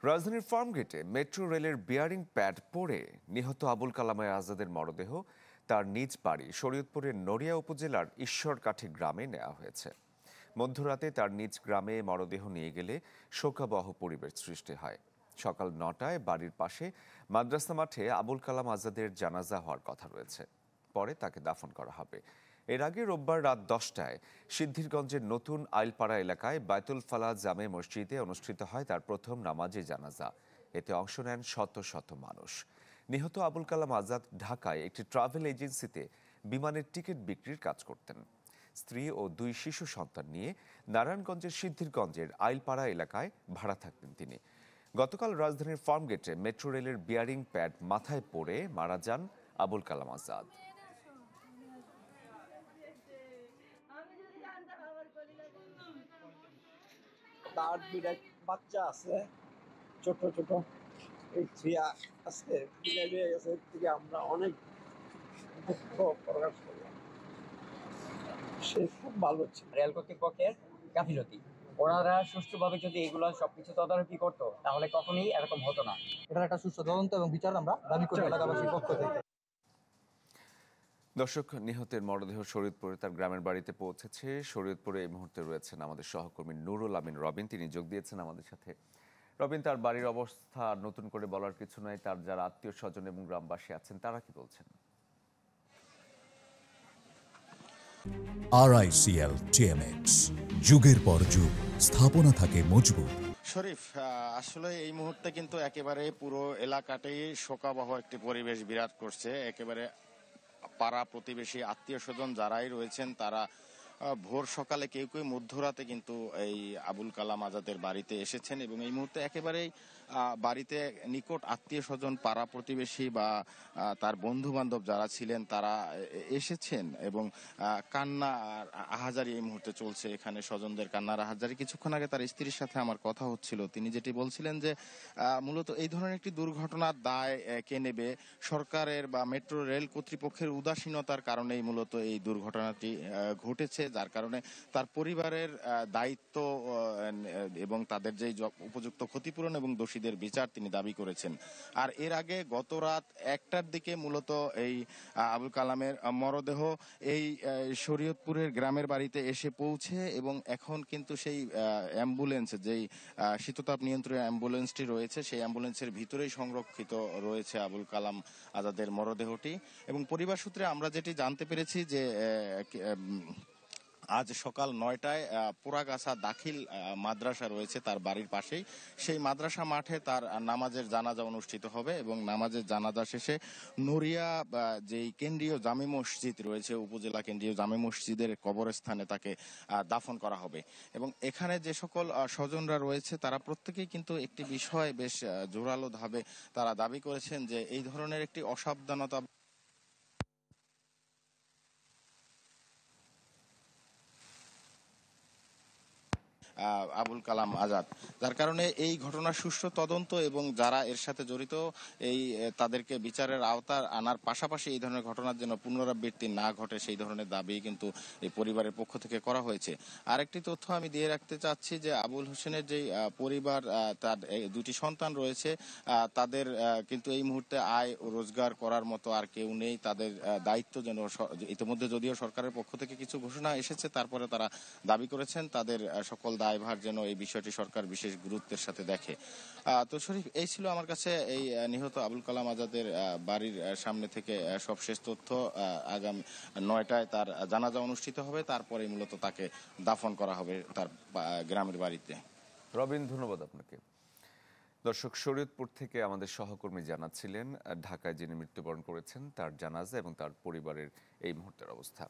রাজধানীর ফার্মগেটে মেট্রো রেলের bearing pad পড়ে নিহত আবুল কালাম আজাদের মরদেহ তার নিজ বাড়ি শরীয়তপুরের নড়িয়া উপজেলার ঈশ্বরকাঠি গ্রামে নেওয়া হয়েছে। মধ্যরাতে তার নিজ গ্রামে মরদেহ নিয়ে গেলে শোকাবহ পরিবেশ সৃষ্টি হয়। সকাল ৯টায় বাড়ির পাশে মাদ্রাসা মাঠে আবুল কালাম আজাদের জানাজা হওয়ার কথা রয়েছে। পরে তাকে দাফন করা হবে। এর আগে রোববার রাত ১০টায় সিদ্ধিরগঞ্জের নতুন আইলপাড়া এলাকায় বায়তুল ফালাহ জামে মসজিদে অনুষ্ঠিত হয় তার প্রথম নামাজে জানাজা। এতে অংশ নেন শত শত মানুষ। নিহত আবুল কালাম আজাদ ঢাকায় একটি ট্রাভেল এজেন্সিতে বিমানের টিকিট বিক্রির কাজ করতেন। স্ত্রী ও ২ শিশু সন্তান নিয়ে নারায়ণগঞ্জের সিদ্ধিরগঞ্জের আইলপাড়া এলাকায় ভাড়া থাকতেন তিনি। গতকাল রাজধানীর ফার্মগেটে মেট্রো রেলের বিয়ারিং প্যাড মাথায় পড়ে মারা যান আবুল কালাম আজাদ। তার দুইটা বাচ্চা আছে, ছোট ছোট এই ছিয়া আছে, বিদায় হয়ে গেছে। এর থেকে আমরা অনেক দুঃখ প্রকাশ করলাম। সে খুব ভালো ছিল। রেল কর্তৃপক্ষের গাফিলতি, ওনারা সুষ্ঠুভাবে যদি এগুলো সবকিছু তদারকি করতো তাহলে কখনোই এরকম হতো না। এটার একটা সুষ্ঠু তদন্ত এবং বিচার আমরা দাবি করি এলাকাবাসীর পক্ষ থেকে। দর্শক, নিহতের মরদেহ শরীয়তপুরে তার গ্রামের বাড়িতে পৌঁছেছে। শরীয়তপুরে এই মুহূর্তে রয়েছেন আমাদের সহকর্মী নুরুল আমিন রবিন, তিনি যোগ দিয়েছেন আমাদের সাথে। রবিন, তার বাড়ির অবস্থা নতুন করে বলার কিছু নাই, তার যারা আত্মীয় স্বজন এবং গ্রামবাসী আছেন তারা কি বলছেন? RICL TMX, যুগের পর যুগ স্থাপনা থাকে মজবুত। শরীফ, আসলে এই মুহূর্তে কিন্তু একেবারে পুরো এলাকাটাই শোকাবহ একটি পরিবেশ বিরাজ করছে। একেবারে পাড়া প্রতিবেশী আত্মীয় স্বজন যারাই রয়েছেন তারা ভোর সকালে কেউ কেউ মধ্যরাতে কিন্তু এই আবুল কালাম আজাদের বাড়িতে এসেছেন এবং এই মুহূর্তে একেবারেই বাড়িতে নিকট আত্মীয় স্বজন, পাড়া প্রতিবেশী বা তার বন্ধু বান্ধব যারা ছিলেন তারা এসেছেন এবং কান্না আহাজারি এই মুহূর্তে চলছে এখানে, স্বজনদের কান্নার আহাজারি। কিছুক্ষণ আগে তার স্ত্রীর সাথে আমার কথা হচ্ছিল, তিনি যেটি বলছিলেন যে মূলত এই ধরনের একটি দুর্ঘটনার দায় কে নেবে? সরকারের বা মেট্রো রেল কর্তৃপক্ষের উদাসীনতার কারণেই মূলত এই দুর্ঘটনাটি ঘটেছে, যার কারণে তার পরিবারের দায়িত্ব এবং তাদের যে উপযুক্ত ক্ষতিপূরণ এবং দোষীদের বিচার তিনি দাবি করেছেন। আর এর আগে গত রাত ১টার দিকে মূলত এই আবুল কালামের মরদেহ এই শরীয়তপুরের গ্রামের বাড়িতে এসে পৌঁছে এবং এখন কিন্তু সেই অ্যাম্বুলেন্স, যেই শীততাপ নিয়ন্ত্রণ অ্যাম্বুলেন্সটি রয়েছে, সেই অ্যাম্বুলেন্সের ভিতরেই সংরক্ষিত রয়েছে আবুল কালাম আজাদের মরদেহটি। এবং পরিবার সূত্রে আমরা যেটি জানতে পেরেছি যে আজ সকাল ৯টায় পোড়াগাছা দাখিল মাদ্রাসা রয়েছে তার বাড়ির পাশেই, সেই মাদ্রাসা মাঠে তার নামাজের জানাজা অনুষ্ঠিত হবে এবং নামাজের জানাজা শেষে নড়িয়া যেই কেন্দ্রীয় জামে মসজিদ রয়েছে, উপজেলা কেন্দ্রীয় জামে মসজিদের কবরস্থানে তাকে দাফন করা হবে। এবং এখানে যে সকল স্বজনরা রয়েছে তারা প্রত্যেকেই কিন্তু একটি বিষয় বেশ জোরালোভাবে তারা দাবি করেছেন যে এই ধরনের একটি অসাবধানতা আবুল কালাম আজাদ, যার কারণে এই ঘটনার সুষ্ঠু তদন্ত এবং যারা এর সাথে জড়িত এই তাদেরকে বিচারের আওতায় আনার পাশাপাশি এই ধরনের ঘটনার যেন পুনরাবৃত্তি না ঘটে সেই ধরনের দাবি কিন্তু এই পরিবারের পক্ষ থেকে করা হয়েছে। আরেকটি তথ্য আমি দিয়ে রাখতে চাচ্ছি যে আবুল হোসেনের যে পরিবার, তার দুটি সন্তান রয়েছে, তাদের কিন্তু এই মুহূর্তে আয় ও রোজগার করার মতো আর কেউ নেই। তাদের দায়িত্ব যেন ইতিমধ্যে যদিও সরকারের পক্ষ থেকে কিছু ঘোষণা এসেছে, তারপরে তারা দাবি করেছেন তাদের সকল দায়ভার যেন এই বিষয়টি সরকার বিশেষ গুরুত্বের সাথে দেখে। তো শরীফ, এই ছিল আমার কাছে এই নিহত আবুল কালাম আজাদের বাড়ির সামনে থেকে সবশেষ তথ্য। আগামী ৯টায় তার জানাজা অনুষ্ঠিত হবে, তারপরে মূলত তাকে দাফন করা হবে তার গ্রামের বাড়িতে। রবিন, ধন্যবাদ আপনাকে। দর্শক, শরীয়তপুর থেকে আমাদের সহকর্মী জানাচ্ছিলেন ঢাকায় যিনি মৃত্যুবরণ করেছেন তার জানাজা এবং তার পরিবারের এই মুহূর্তের অবস্থা।